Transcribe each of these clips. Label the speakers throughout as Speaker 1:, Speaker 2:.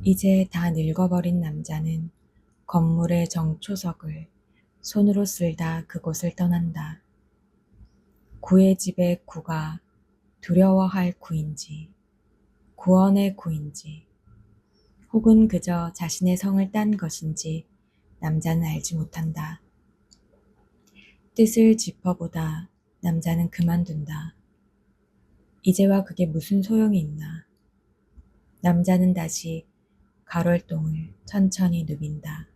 Speaker 1: 이제 다 늙어버린 남자는 건물의 정초석을 손으로 쓸다 그곳을 떠난다. 구의 집의 구가 두려워할 구인지, 구원의 구인지, 혹은 그저 자신의 성을 딴 것인지 남자는 알지 못한다. 뜻을 짚어보다 남자는 그만둔다. 이제와 그게 무슨 소용이 있나. 남자는 다시 가롤동을 천천히 누빈다.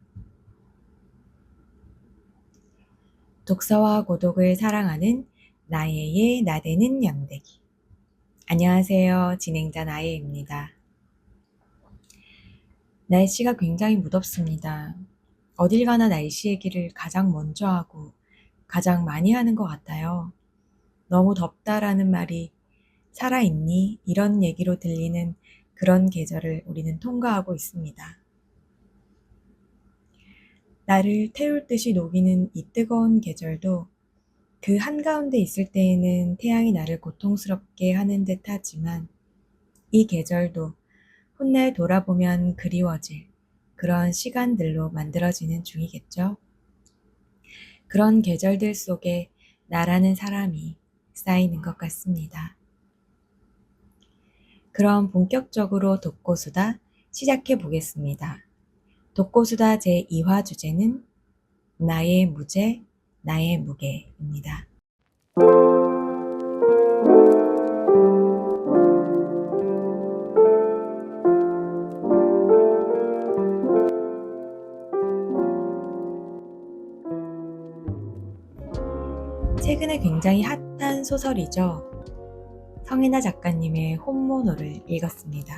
Speaker 1: 독서와 고독을 사랑하는 나예의 나대는 연대기. 안녕하세요. 진행자 나예입니다. 날씨가 굉장히 무덥습니다. 어딜 가나 날씨 얘기를 가장 먼저 하고 가장 많이 하는 것 같아요. 너무 덥다라는 말이 살아있니? 이런 얘기로 들리는 그런 계절을 우리는 통과하고 있습니다. 나를 태울 듯이 녹이는 이 뜨거운 계절도 그 한가운데 있을 때에는 태양이 나를 고통스럽게 하는 듯 하지만 이 계절도 훗날 돌아보면 그리워질 그런 시간들로 만들어지는 중이겠죠. 그런 계절들 속에 나라는 사람이 쌓이는 것 같습니다. 그럼 본격적으로 독고수다 시작해 보겠습니다. 독고수다 제2화 주제는 나의 무죄, 나의 무게입니다. 최근에 굉장히 핫한 소설이죠. 성혜나 작가님의 혼모노를 읽었습니다.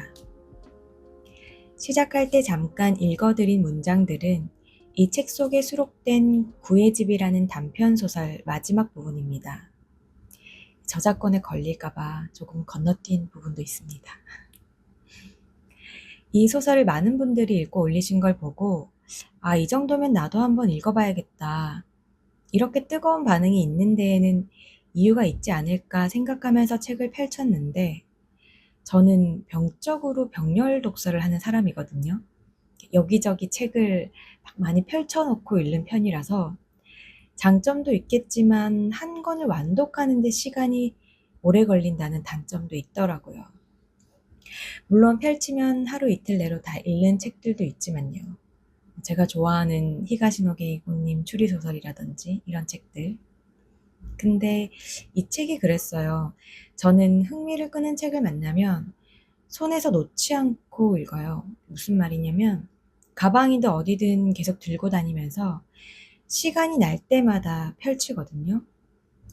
Speaker 1: 시작할 때 잠깐 읽어드린 문장들은 이 책 속에 수록된 구의 집이라는 단편소설 마지막 부분입니다. 저작권에 걸릴까봐 조금 건너뛴 부분도 있습니다. 이 소설을 많은 분들이 읽고 올리신 걸 보고 이 정도면 나도 한번 읽어봐야겠다. 이렇게 뜨거운 반응이 있는 데에는 이유가 있지 않을까 생각하면서 책을 펼쳤는데 저는 병적으로 병렬 독서를 하는 사람이거든요. 여기저기 책을 많이 펼쳐놓고 읽는 편이라서 장점도 있겠지만 한 권을 완독하는 데 시간이 오래 걸린다는 단점도 있더라고요. 물론 펼치면 하루 이틀 내로 다 읽는 책들도 있지만요. 제가 좋아하는 히가시노 게이고님 추리소설이라든지 이런 책들. 근데 이 책이 그랬어요. 저는 흥미를 끄는 책을 만나면 손에서 놓지 않고 읽어요. 무슨 말이냐면 가방이든 어디든 계속 들고 다니면서 시간이 날 때마다 펼치거든요.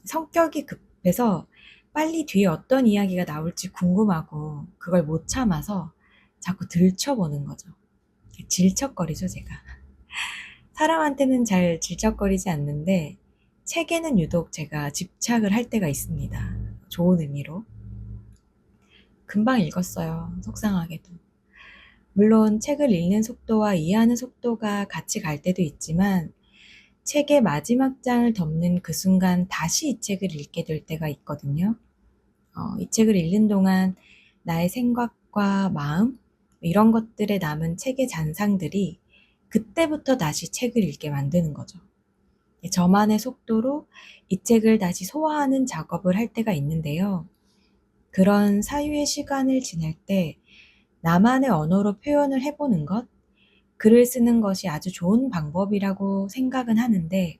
Speaker 1: 성격이 급해서 빨리 뒤에 어떤 이야기가 나올지 궁금하고 그걸 못 참아서 자꾸 들춰보는 거죠. 질척거리죠, 제가. 사람한테는 잘 질척거리지 않는데 책에는 유독 제가 집착을 할 때가 있습니다. 좋은 의미로. 금방 읽었어요. 속상하게도. 물론 책을 읽는 속도와 이해하는 속도가 같이 갈 때도 있지만 책의 마지막 장을 덮는 그 순간 다시 이 책을 읽게 될 때가 있거든요. 이 책을 읽는 동안 나의 생각과 마음 이런 것들에 남은 책의 잔상들이 그때부터 다시 책을 읽게 만드는 거죠. 저만의 속도로 이 책을 다시 소화하는 작업을 할 때가 있는데요. 그런 사유의 시간을 지낼 때 나만의 언어로 표현을 해보는 것, 글을 쓰는 것이 아주 좋은 방법이라고 생각은 하는데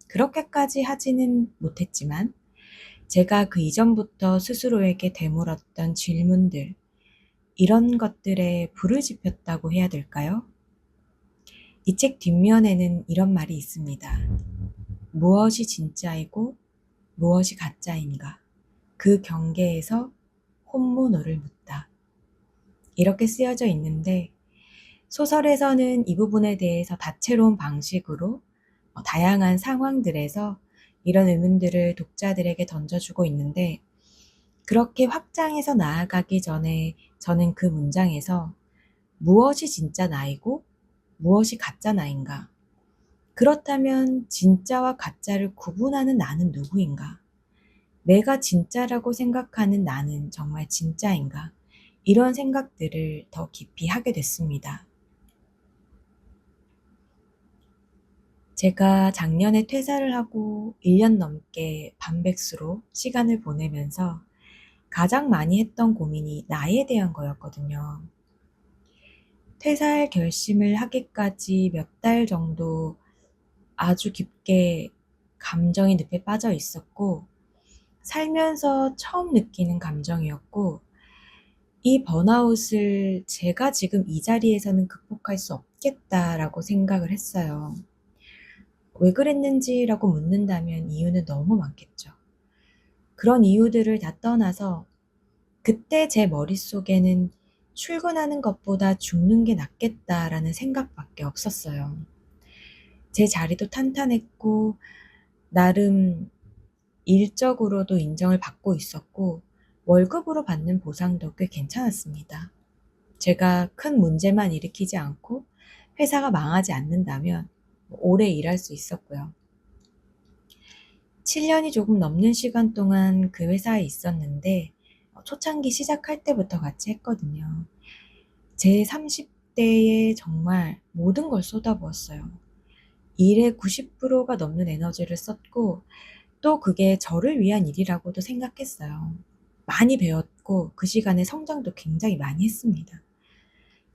Speaker 1: 그렇게까지 하지는 못했지만 제가 그 이전부터 스스로에게 되물었던 질문들, 이런 것들에 불을 지폈다고 해야 될까요? 이 책 뒷면에는 이런 말이 있습니다. 무엇이 진짜이고 무엇이 가짜인가? 그 경계에서 혼모노를 묻다. 이렇게 쓰여져 있는데 소설에서는 이 부분에 대해서 다채로운 방식으로 다양한 상황들에서 이런 의문들을 독자들에게 던져주고 있는데 그렇게 확장해서 나아가기 전에 저는 그 문장에서 무엇이 진짜 나이고 무엇이 가짜 나인가? 그렇다면 진짜와 가짜를 구분하는 나는 누구인가? 내가 진짜라고 생각하는 나는 정말 진짜인가? 이런 생각들을 더 깊이 하게 됐습니다. 제가 작년에 퇴사를 하고 1년 넘게 반백수로 시간을 보내면서 가장 많이 했던 고민이 나에 대한 거였거든요. 퇴사할 결심을 하기까지 몇 달 정도 아주 깊게 감정의 늪에 빠져 있었고, 살면서 처음 느끼는 감정이었고, 이 번아웃을 제가 지금 이 자리에서는 극복할 수 없겠다라고 생각을 했어요. 왜 그랬는지라고 묻는다면 이유는 너무 많겠죠. 그런 이유들을 다 떠나서 그때 제 머릿속에는 출근하는 것보다 죽는 게 낫겠다라는 생각밖에 없었어요. 제 자리도 탄탄했고, 나름 일적으로도 인정을 받고 있었고, 월급으로 받는 보상도 꽤 괜찮았습니다. 제가 큰 문제만 일으키지 않고 회사가 망하지 않는다면 오래 일할 수 있었고요. 7년이 조금 넘는 시간 동안 그 회사에 있었는데, 초창기 시작할 때부터 같이 했거든요. 제 30대에 정말 모든 걸 쏟아부었어요. 일의 90%가 넘는 에너지를 썼고, 또 그게 저를 위한 일이라고도 생각했어요. 많이 배웠고 그 시간에 성장도 굉장히 많이 했습니다.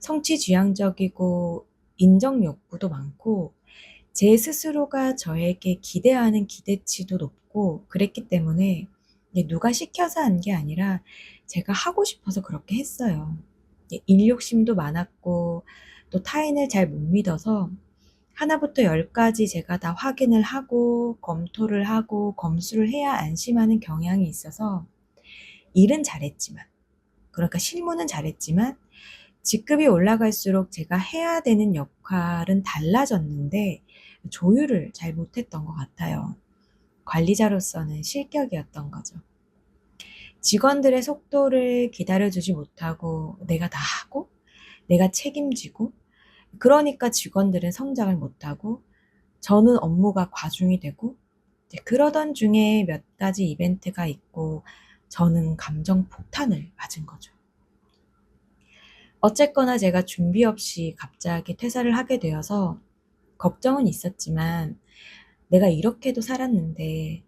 Speaker 1: 성취지향적이고 인정 욕구도 많고 제 스스로가 저에게 기대하는 기대치도 높고 그랬기 때문에 누가 시켜서 한 게 아니라 제가 하고 싶어서 그렇게 했어요. 일 욕심도 많았고 또 타인을 잘 못 믿어서 하나부터 열까지 제가 다 확인을 하고 검토를 하고 검수를 해야 안심하는 경향이 있어서 일은 잘했지만, 그러니까 실무는 잘했지만 직급이 올라갈수록 제가 해야 되는 역할은 달라졌는데 조율을 잘 못했던 것 같아요. 관리자로서는 실격이었던 거죠. 직원들의 속도를 기다려주지 못하고 내가 다 하고 내가 책임지고, 그러니까 직원들은 성장을 못하고 저는 업무가 과중이 되고, 그러던 중에 몇 가지 이벤트가 있고 저는 감정 폭탄을 맞은 거죠. 어쨌거나 제가 준비 없이 갑자기 퇴사를 하게 되어서 걱정은 있었지만, 내가 이렇게도 살았는데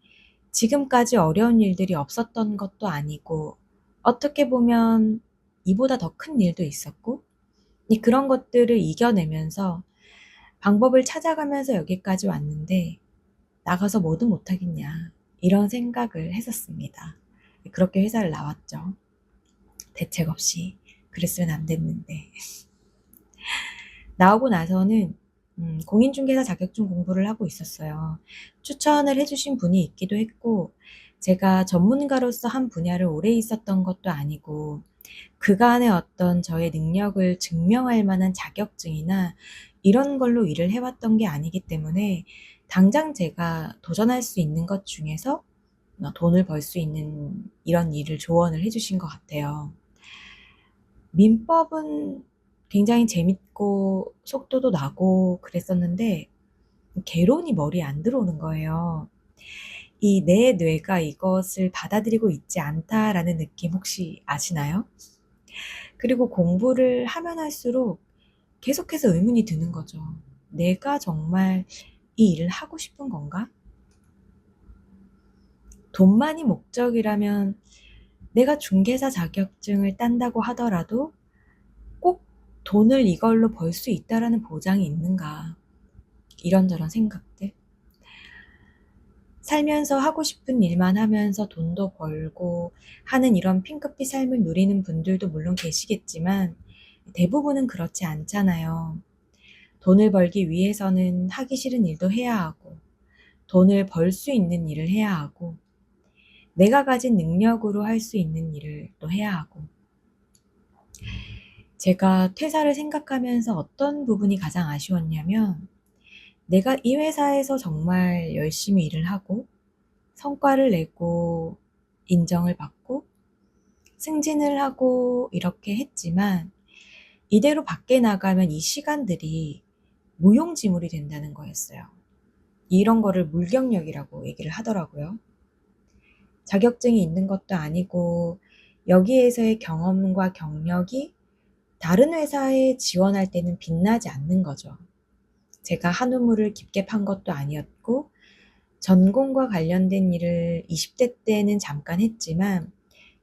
Speaker 1: 지금까지 어려운 일들이 없었던 것도 아니고 어떻게 보면 이보다 더 큰 일도 있었고, 그런 것들을 이겨내면서 방법을 찾아가면서 여기까지 왔는데 나가서 뭐든 못하겠냐, 이런 생각을 했었습니다. 그렇게 회사를 나왔죠. 대책 없이. 그랬으면 안 됐는데. 나오고 나서는 공인중개사 자격증 공부를 하고 있었어요. 추천을 해주신 분이 있기도 했고, 제가 전문가로서 한 분야를 오래 있었던 것도 아니고, 그간의 어떤 저의 능력을 증명할 만한 자격증이나 이런 걸로 일을 해왔던 게 아니기 때문에 당장 제가 도전할 수 있는 것 중에서 돈을 벌 수 있는 이런 일을 조언을 해주신 것 같아요. 민법은 굉장히 재밌고 속도도 나고 그랬었는데 개론이 머리에 안 들어오는 거예요. 이 내 뇌가 이것을 받아들이고 있지 않다라는 느낌 혹시 아시나요? 그리고 공부를 하면 할수록 계속해서 의문이 드는 거죠. 내가 정말 이 일을 하고 싶은 건가? 돈만이 목적이라면 내가 중개사 자격증을 딴다고 하더라도 꼭 돈을 이걸로 벌 수 있다라는 보장이 있는가? 이런저런 생각들. 살면서 하고 싶은 일만 하면서 돈도 벌고 하는 이런 핑크빛 삶을 누리는 분들도 물론 계시겠지만 대부분은 그렇지 않잖아요. 돈을 벌기 위해서는 하기 싫은 일도 해야 하고, 돈을 벌 수 있는 일을 해야 하고, 내가 가진 능력으로 할 수 있는 일을 또 해야 하고. 제가 퇴사를 생각하면서 어떤 부분이 가장 아쉬웠냐면, 내가 이 회사에서 정말 열심히 일을 하고, 성과를 내고, 인정을 받고, 승진을 하고, 이렇게 했지만, 이대로 밖에 나가면 이 시간들이 무용지물이 된다는 거였어요. 이런 거를 물경력이라고 얘기를 하더라고요. 자격증이 있는 것도 아니고 여기에서의 경험과 경력이 다른 회사에 지원할 때는 빛나지 않는 거죠. 제가 한우물을 깊게 판 것도 아니었고 전공과 관련된 일을 20대 때는 잠깐 했지만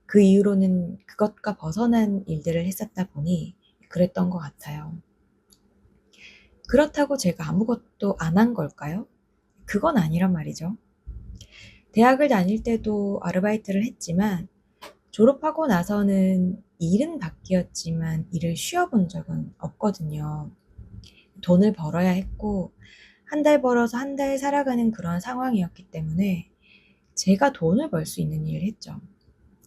Speaker 1: 그 이후로는 그것과 벗어난 일들을 했었다 보니 그랬던 것 같아요. 그렇다고 제가 아무것도 안 한 걸까요? 그건 아니란 말이죠. 대학을 다닐 때도 아르바이트를 했지만 졸업하고 나서는 일은 바뀌었지만 일을 쉬어본 적은 없거든요. 돈을 벌어야 했고 한 달 벌어서 한 달 살아가는 그런 상황이었기 때문에 제가 돈을 벌 수 있는 일을 했죠.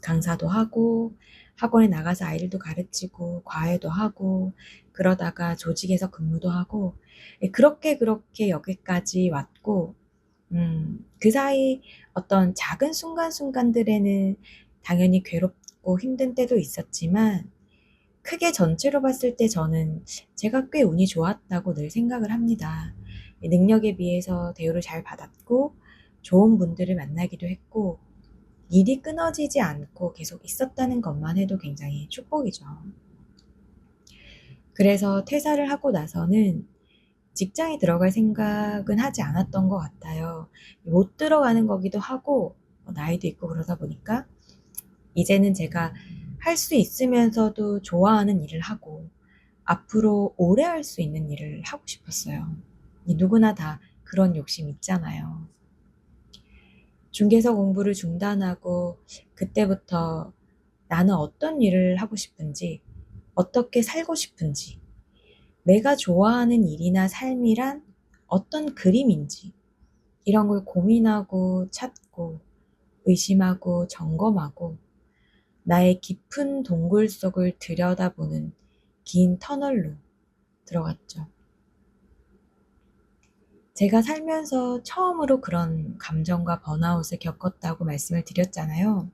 Speaker 1: 강사도 하고 학원에 나가서 아이들도 가르치고 과외도 하고 그러다가 조직에서 근무도 하고 그렇게 여기까지 왔고 그 사이 어떤 작은 순간순간들에는 당연히 괴롭고 힘든 때도 있었지만 크게 전체로 봤을 때 저는 제가 꽤 운이 좋았다고 늘 생각을 합니다. 능력에 비해서 대우를 잘 받았고 좋은 분들을 만나기도 했고 일이 끊어지지 않고 계속 있었다는 것만 해도 굉장히 축복이죠. 그래서 퇴사를 하고 나서는 직장에 들어갈 생각은 하지 않았던 것 같아요. 못 들어가는 거기도 하고 나이도 있고 그러다 보니까 이제는 제가 할 수 있으면서도 좋아하는 일을 하고 앞으로 오래 할 수 있는 일을 하고 싶었어요. 누구나 다 그런 욕심 있잖아요. 중개사 공부를 중단하고 그때부터 나는 어떤 일을 하고 싶은지, 어떻게 살고 싶은지, 내가 좋아하는 일이나 삶이란 어떤 그림인지, 이런 걸 고민하고 찾고, 의심하고 점검하고, 나의 깊은 동굴 속을 들여다보는 긴 터널로 들어갔죠. 제가 살면서 처음으로 그런 감정과 번아웃을 겪었다고 말씀을 드렸잖아요.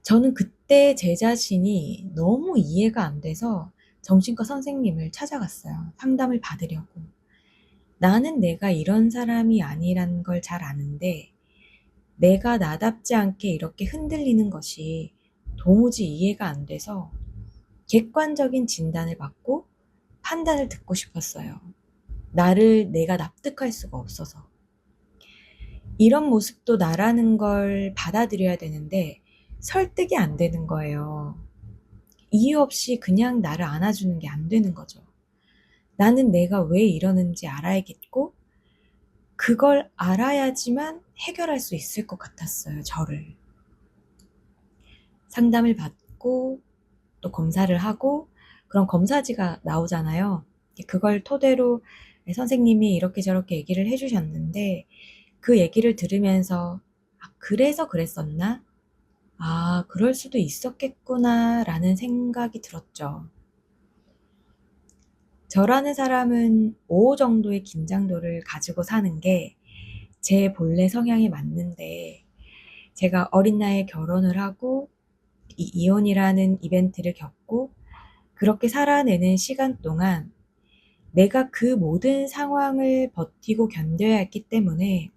Speaker 1: 저는 그때 제 자신이 너무 이해가 안 돼서 정신과 선생님을 찾아갔어요. 상담을 받으려고. 나는 내가 이런 사람이 아니란 걸 잘 아는데 내가 나답지 않게 이렇게 흔들리는 것이 도무지 이해가 안 돼서 객관적인 진단을 받고 판단을 듣고 싶었어요. 나를 내가 납득할 수가 없어서. 이런 모습도 나라는 걸 받아들여야 되는데 설득이 안 되는 거예요. 이유 없이 그냥 나를 안아주는 게 안 되는 거죠. 나는 내가 왜 이러는지 알아야겠고, 그걸 알아야지만 해결할 수 있을 것 같았어요, 저를. 상담을 받고, 또 검사를 하고, 그런 검사지가 나오잖아요. 그걸 토대로 선생님이 이렇게 저렇게 얘기를 해주셨는데, 그 얘기를 들으면서, 아, 그래서 그랬었나? 아, 그럴 수도 있었겠구나, 라는 생각이 들었죠. 저라는 사람은 5 정도의 긴장도를 가지고 사는 게 제 본래 성향에 맞는데 제가 어린 나이에 결혼을 하고 이혼이라는 이벤트를 겪고 그렇게 살아내는 시간 동안 내가 그 모든 상황을 버티고 견뎌야 했기 때문에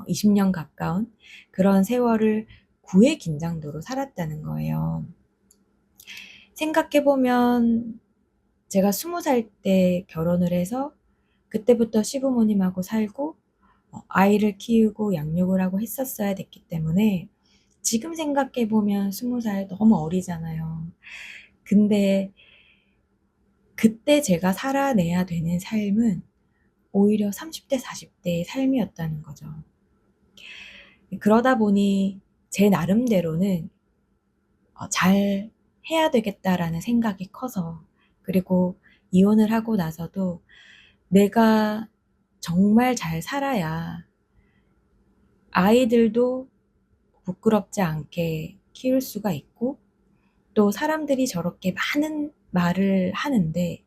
Speaker 1: 20년 가까운 그런 세월을 9의 긴장도로 살았다는 거예요. 생각해보면 제가 20살 때 결혼을 해서 그때부터 시부모님하고 살고 아이를 키우고 양육을 하고 했었어야 됐기 때문에 지금 생각해보면 20살 너무 어리잖아요. 근데 그때 제가 살아내야 되는 삶은 오히려 30대, 40대의 삶이었다는 거죠. 그러다 보니 제 나름대로는 잘 해야 되겠다라는 생각이 커서 그리고 이혼을 하고 나서도 내가 정말 잘 살아야 아이들도 부끄럽지 않게 키울 수가 있고 또 사람들이 저렇게 많은 말을 하는데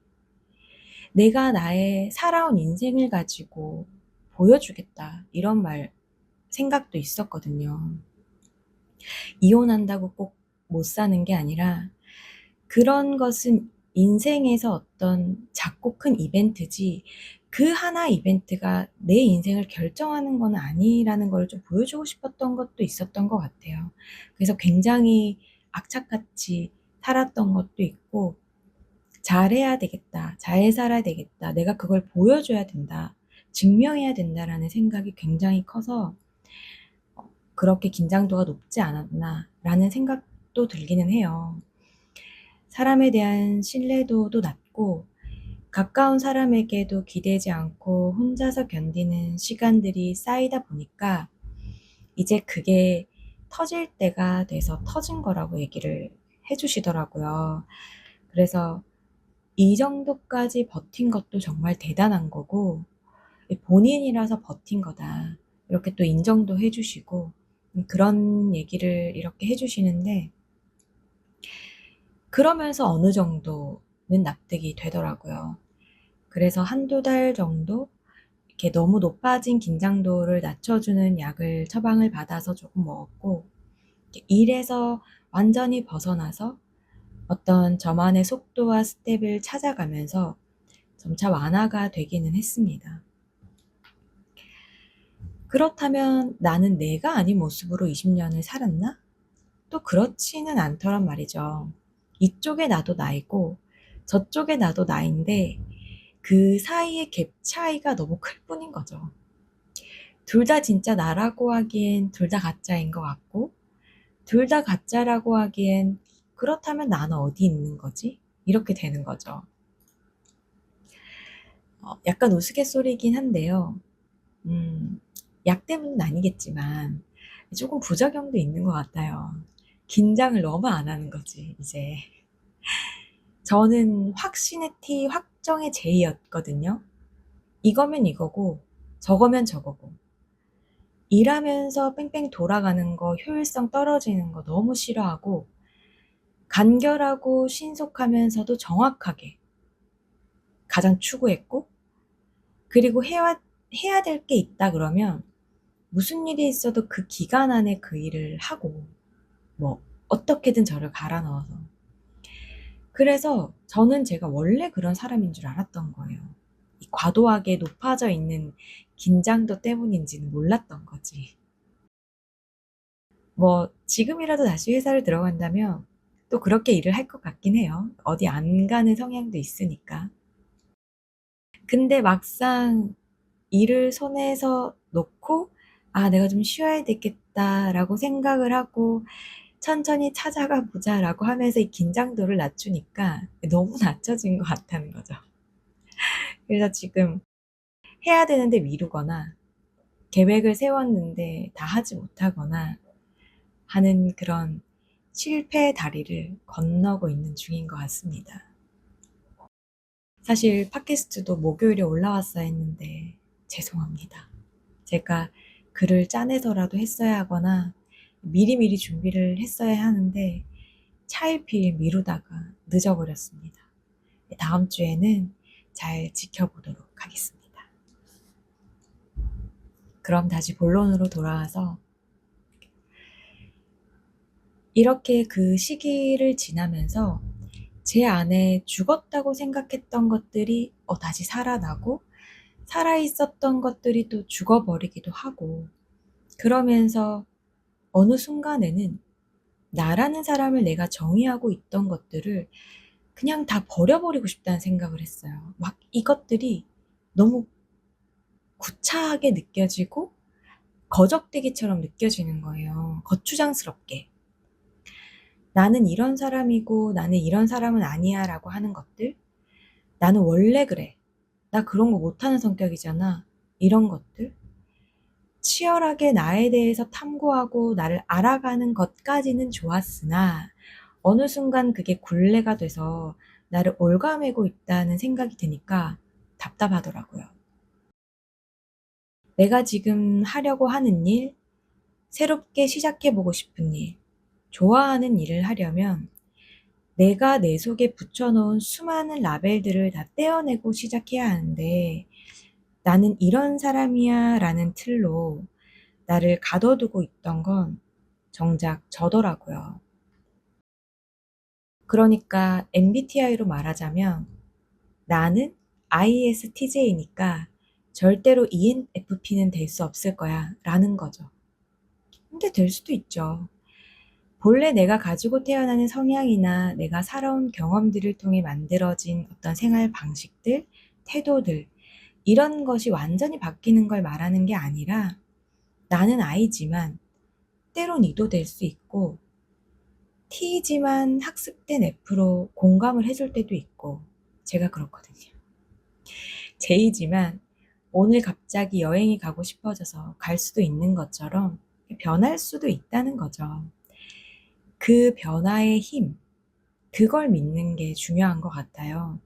Speaker 1: 내가 나의 살아온 인생을 가지고 보여주겠다 이런 생각도 있었거든요. 이혼한다고 꼭 못 사는 게 아니라 그런 것은 인생에서 어떤 작고 큰 이벤트지 그 하나 이벤트가 내 인생을 결정하는 건 아니라는 걸 좀 보여주고 싶었던 것도 있었던 것 같아요. 그래서 굉장히 악착같이 살았던 것도 있고, 잘해야 되겠다, 잘 살아야 되겠다, 내가 그걸 보여줘야 된다, 증명해야 된다라는 생각이 굉장히 커서 그렇게 긴장도가 높지 않았나라는 생각도 들기는 해요. 사람에 대한 신뢰도도 낮고 가까운 사람에게도 기대지 않고 혼자서 견디는 시간들이 쌓이다 보니까 이제 그게 터질 때가 돼서 터진 거라고 얘기를 해주시더라고요. 그래서 이 정도까지 버틴 것도 정말 대단한 거고 본인이라서 버틴 거다, 이렇게 또 인정도 해주시고 그런 얘기를 이렇게 해주시는데, 그러면서 어느 정도는 납득이 되더라고요. 그래서 한두 달 정도 이렇게 너무 높아진 긴장도를 낮춰주는 약을 처방을 받아서 조금 먹었고, 일에서 완전히 벗어나서 어떤 저만의 속도와 스텝을 찾아가면서 점차 완화가 되기는 했습니다. 그렇다면 나는 내가 아닌 모습으로 20년을 살았나? 또 그렇지는 않더란 말이죠. 이쪽에 나도 나이고 저쪽에 나도 나인데 그 사이의 갭 차이가 너무 클 뿐인 거죠. 둘 다 진짜 나라고 하기엔 둘 다 가짜인 것 같고, 둘 다 가짜라고 하기엔 그렇다면 나는 어디 있는 거지? 이렇게 되는 거죠. 약간 우스갯소리긴 한데요. 약 때문은 아니겠지만 조금 부작용도 있는 것 같아요. 긴장을 너무 안 하는 거지, 이제. 저는 확신의 T, 확정의 J였거든요. 이거면 이거고, 저거면 저거고. 일하면서 뺑뺑 돌아가는 거, 효율성 떨어지는 거 너무 싫어하고, 간결하고 신속하면서도 정확하게 가장 추구했고, 그리고 해야 될 게 있다 그러면 무슨 일이 있어도 그 기간 안에 그 일을 하고, 뭐, 어떻게든 저를 갈아 넣어서. 그래서 저는 제가 원래 그런 사람인 줄 알았던 거예요. 이 과도하게 높아져 있는 긴장도 때문인지는 몰랐던 거지. 뭐, 지금이라도 다시 회사를 들어간다면 또 그렇게 일을 할 것 같긴 해요. 어디 안 가는 성향도 있으니까. 근데 막상 일을 손에서 놓고, 아, 내가 좀 쉬어야 되겠다라고 생각을 하고 천천히 찾아가 보자라고 하면서 이 긴장도를 낮추니까 너무 낮춰진 것 같다는 거죠. 그래서 지금 해야 되는데 미루거나 계획을 세웠는데 다 하지 못하거나 하는 그런 실패의 다리를 건너고 있는 중인 것 같습니다. 사실 팟캐스트도 목요일에 올라왔어야 했는데 죄송합니다. 제가 글을 짜내서라도 했어야 하거나 미리미리 준비를 했어야 하는데 차일피일 미루다가 늦어버렸습니다. 다음 주에는 잘 지켜보도록 하겠습니다. 그럼 다시 본론으로 돌아와서, 이렇게 그 시기를 지나면서 제 안에 죽었다고 생각했던 것들이 다시 살아나고, 살아있었던 것들이 또 죽어버리기도 하고, 그러면서 어느 순간에는 나라는 사람을 내가 정의하고 있던 것들을 그냥 다 버려버리고 싶다는 생각을 했어요. 막 이것들이 너무 구차하게 느껴지고 거적대기처럼 느껴지는 거예요. 거추장스럽게. 나는 이런 사람이고 나는 이런 사람은 아니야 라고 하는 것들, 나는 원래 그래, 나 그런 거 못하는 성격이잖아, 이런 것들, 치열하게 나에 대해서 탐구하고 나를 알아가는 것까지는 좋았으나 어느 순간 그게 굴레가 돼서 나를 옭아매고 있다는 생각이 드니까 답답하더라고요. 내가 지금 하려고 하는 일, 새롭게 시작해보고 싶은 일, 좋아하는 일을 하려면 내가 내 속에 붙여놓은 수많은 라벨들을 다 떼어내고 시작해야 하는데, 나는 이런 사람이야 라는 틀로 나를 가둬두고 있던 건 정작 저더라고요. 그러니까 MBTI로 말하자면 나는 ISTJ니까 절대로 ENFP는 될 수 없을 거야 라는 거죠. 근데 될 수도 있죠. 본래 내가 가지고 태어나는 성향이나 내가 살아온 경험들을 통해 만들어진 어떤 생활 방식들, 태도들, 이런 것이 완전히 바뀌는 걸 말하는 게 아니라 나는 I지만 때론 E도 될 수 있고 T이지만 학습된 F로 공감을 해줄 때도 있고 제가 그렇거든요. J지만 오늘 갑자기 여행이 가고 싶어져서 갈 수도 있는 것처럼 변할 수도 있다는 거죠. 그 변화의 힘, 그걸 믿는 게 중요한 것 같아요.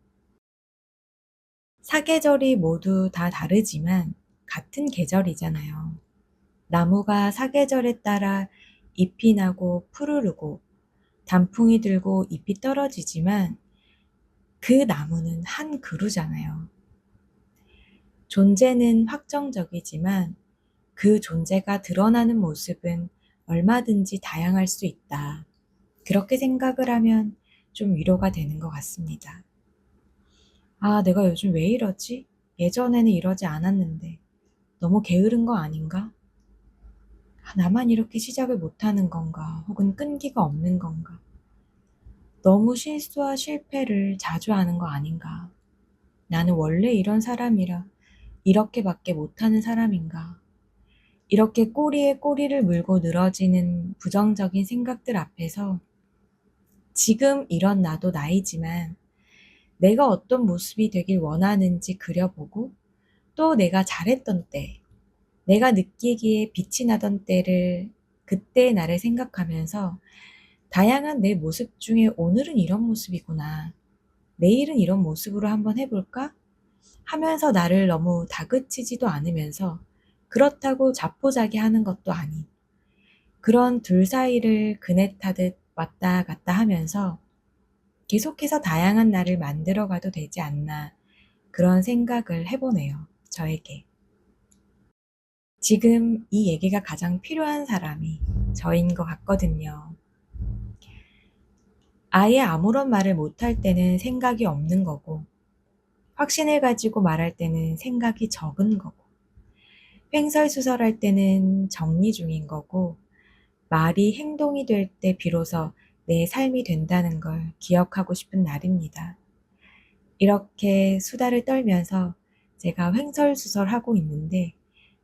Speaker 1: 사계절이 모두 다 다르지만 같은 계절이잖아요. 나무가 사계절에 따라 잎이 나고 푸르르고 단풍이 들고 잎이 떨어지지만 그 나무는 한 그루잖아요. 존재는 확정적이지만 그 존재가 드러나는 모습은 얼마든지 다양할 수 있다. 그렇게 생각을 하면 좀 위로가 되는 것 같습니다. 아, 내가 요즘 왜 이러지? 예전에는 이러지 않았는데 너무 게으른 거 아닌가? 아, 나만 이렇게 시작을 못하는 건가? 혹은 끈기가 없는 건가? 너무 실수와 실패를 자주 하는 거 아닌가? 나는 원래 이런 사람이라 이렇게밖에 못하는 사람인가? 이렇게 꼬리에 꼬리를 물고 늘어지는 부정적인 생각들 앞에서 지금 이런 나도 나이지만 내가 어떤 모습이 되길 원하는지 그려보고 또 내가 잘했던 때, 내가 느끼기에 빛이 나던 때를 그때의 나를 생각하면서 다양한 내 모습 중에 오늘은 이런 모습이구나. 내일은 이런 모습으로 한번 해볼까? 하면서 나를 너무 다그치지도 않으면서 그렇다고 자포자기하는 것도 아닌 그런 둘 사이를 그네 타듯 왔다 갔다 하면서 계속해서 다양한 나를 만들어가도 되지 않나 그런 생각을 해보네요. 저에게. 지금 이 얘기가 가장 필요한 사람이 저인 것 같거든요. 아예 아무런 말을 못할 때는 생각이 없는 거고 확신을 가지고 말할 때는 생각이 적은 거고 횡설수설할 때는 정리 중인 거고 말이 행동이 될 때 비로소 내 삶이 된다는 걸 기억하고 싶은 날입니다. 이렇게 수다를 떨면서 제가 횡설수설하고 있는데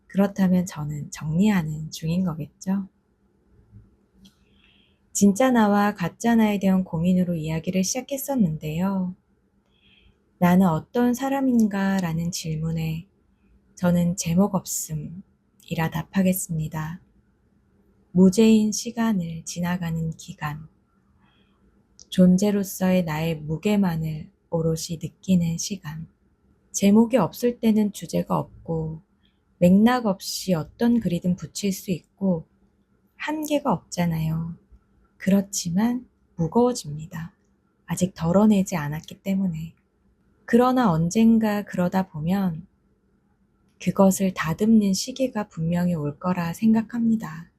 Speaker 1: 그렇다면 저는 정리하는 중인 거겠죠? 진짜 나와 가짜 나에 대한 고민으로 이야기를 시작했었는데요. 나는 어떤 사람인가 라는 질문에 저는 제목 없음이라 답하겠습니다. 무죄인 시간을 지나가는 기간, 존재로서의 나의 무게만을 오롯이 느끼는 시간. 제목이 없을 때는 주제가 없고 맥락 없이 어떤 글이든 붙일 수 있고 한계가 없잖아요. 그렇지만 무거워집니다. 아직 덜어내지 않았기 때문에. 그러나 언젠가 그러다 보면 그것을 다듬는 시기가 분명히 올 거라 생각합니다.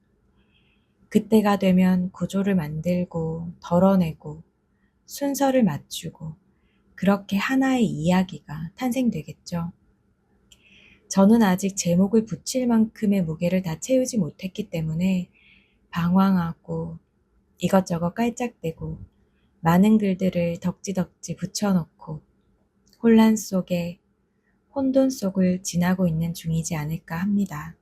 Speaker 1: 그때가 되면 구조를 만들고 덜어내고 순서를 맞추고 그렇게 하나의 이야기가 탄생되겠죠. 저는 아직 제목을 붙일 만큼의 무게를 다 채우지 못했기 때문에 방황하고 이것저것 깔짝대고 많은 글들을 덕지덕지 붙여놓고 혼란 속에 혼돈 속을 지나고 있는 중이지 않을까 합니다.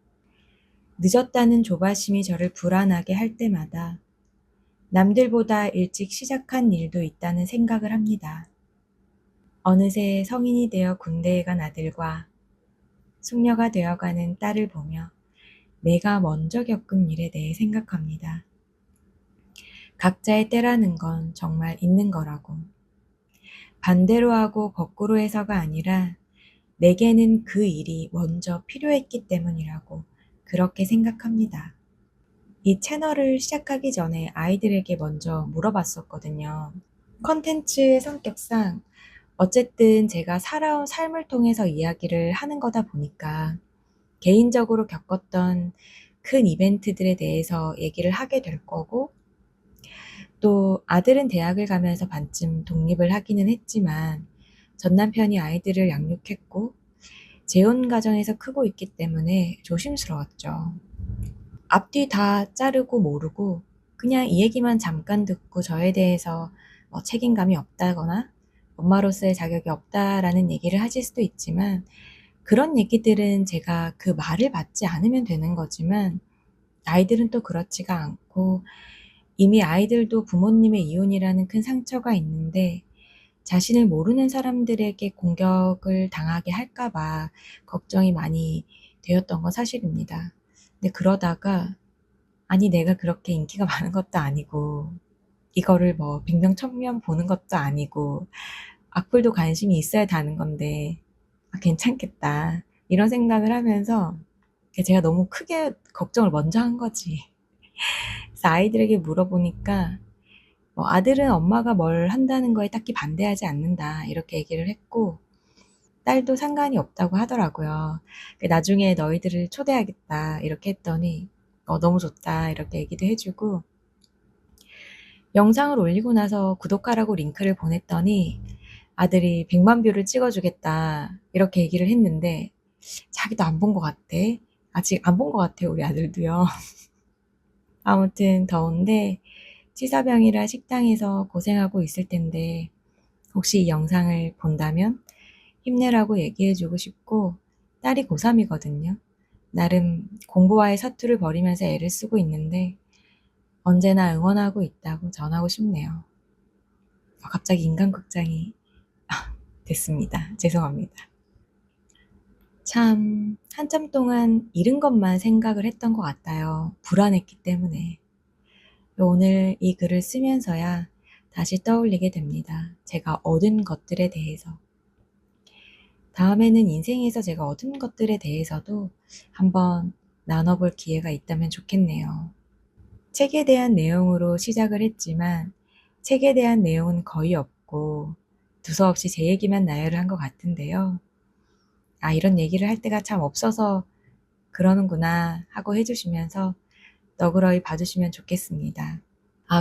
Speaker 1: 늦었다는 조바심이 저를 불안하게 할 때마다 남들보다 일찍 시작한 일도 있다는 생각을 합니다. 어느새 성인이 되어 군대에 간 아들과 숙녀가 되어가는 딸을 보며 내가 먼저 겪은 일에 대해 생각합니다. 각자의 때라는 건 정말 있는 거라고. 반대로 하고 거꾸로 해서가 아니라 내게는 그 일이 먼저 필요했기 때문이라고 그렇게 생각합니다. 이 채널을 시작하기 전에 아이들에게 먼저 물어봤었거든요. 컨텐츠의 성격상 어쨌든 제가 살아온 삶을 통해서 이야기를 하는 거다 보니까 개인적으로 겪었던 큰 이벤트들에 대해서 얘기를 하게 될 거고 또 아들은 대학을 가면서 반쯤 독립을 하기는 했지만 전 남편이 아이들을 양육했고 재혼 가정에서 크고 있기 때문에 조심스러웠죠. 앞뒤 다 자르고 모르고 그냥 이 얘기만 잠깐 듣고 저에 대해서 책임감이 없다거나 엄마로서의 자격이 없다라는 얘기를 하실 수도 있지만, 그런 얘기들은 제가 그 말을 받지 않으면 되는 거지만 아이들은 또 그렇지가 않고 이미 아이들도 부모님의 이혼이라는 큰 상처가 있는데 자신을 모르는 사람들에게 공격을 당하게 할까 봐 걱정이 많이 되었던 건 사실입니다. 근데 그러다가 아니 내가 그렇게 인기가 많은 것도 아니고 이거를 뭐 100명 1000명 보는 것도 아니고 악플도 관심이 있어야 다는 건데 괜찮겠다 이런 생각을 하면서 제가 너무 크게 걱정을 먼저 한 거지. 그래서 아이들에게 물어보니까 아들은 엄마가 뭘 한다는 거에 딱히 반대하지 않는다 이렇게 얘기를 했고, 딸도 상관이 없다고 하더라고요. 나중에 너희들을 초대하겠다 이렇게 했더니 너무 좋다 이렇게 얘기도 해주고, 영상을 올리고 나서 구독하라고 링크를 보냈더니 아들이 100만 뷰를 찍어주겠다 이렇게 얘기를 했는데 자기도 안 본 것 같아. 아직 안 본 것 같아요, 우리 아들도요. 아무튼 더운데 치사병이라 식당에서 고생하고 있을 텐데 혹시 이 영상을 본다면 힘내라고 얘기해주고 싶고, 딸이 고3이거든요. 나름 공부와의 사투를 벌이면서 애를 쓰고 있는데 언제나 응원하고 있다고 전하고 싶네요. 갑자기 인간극장이 됐습니다. 죄송합니다. 참 한참 동안 잃은 것만 생각을 했던 것 같아요. 불안했기 때문에. 오늘 이 글을 쓰면서야 다시 떠올리게 됩니다. 제가 얻은 것들에 대해서. 다음에는 인생에서 제가 얻은 것들에 대해서도 한번 나눠볼 기회가 있다면 좋겠네요. 책에 대한 내용으로 시작을 했지만 책에 대한 내용은 거의 없고 두서없이 제 얘기만 나열을 한 것 같은데요. 이런 얘기를 할 때가 참 없어서 그러는구나 하고 해주시면서 너그러이 봐주시면 좋겠습니다.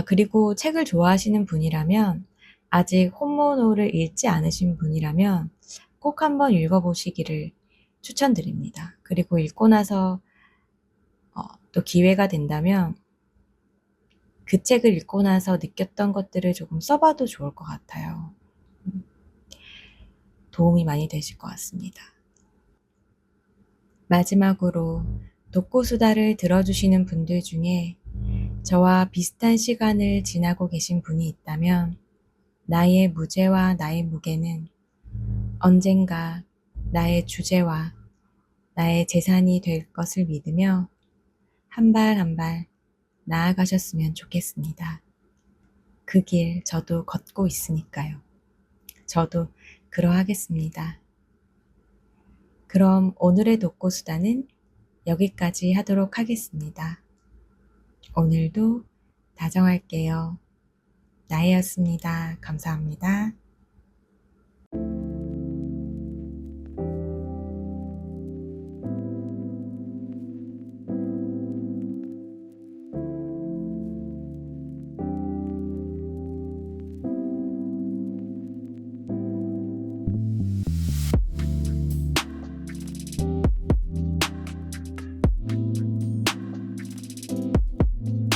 Speaker 1: 그리고 책을 좋아하시는 분이라면, 아직 혼모노를 읽지 않으신 분이라면 꼭 한번 읽어보시기를 추천드립니다. 그리고 읽고 나서 또 기회가 된다면 그 책을 읽고 나서 느꼈던 것들을 조금 써봐도 좋을 것 같아요. 도움이 많이 되실 것 같습니다. 마지막으로 독고수다를 들어주시는 분들 중에 저와 비슷한 시간을 지나고 계신 분이 있다면 나의 무죄와 나의 무게는 언젠가 나의 주제와 나의 재산이 될 것을 믿으며 한 발 한 발 나아가셨으면 좋겠습니다. 그 길 저도 걷고 있으니까요. 저도 그러하겠습니다. 그럼 오늘의 독고수다는 여기까지 하도록 하겠습니다. 오늘도 다정할게요. 나혜였습니다. 감사합니다.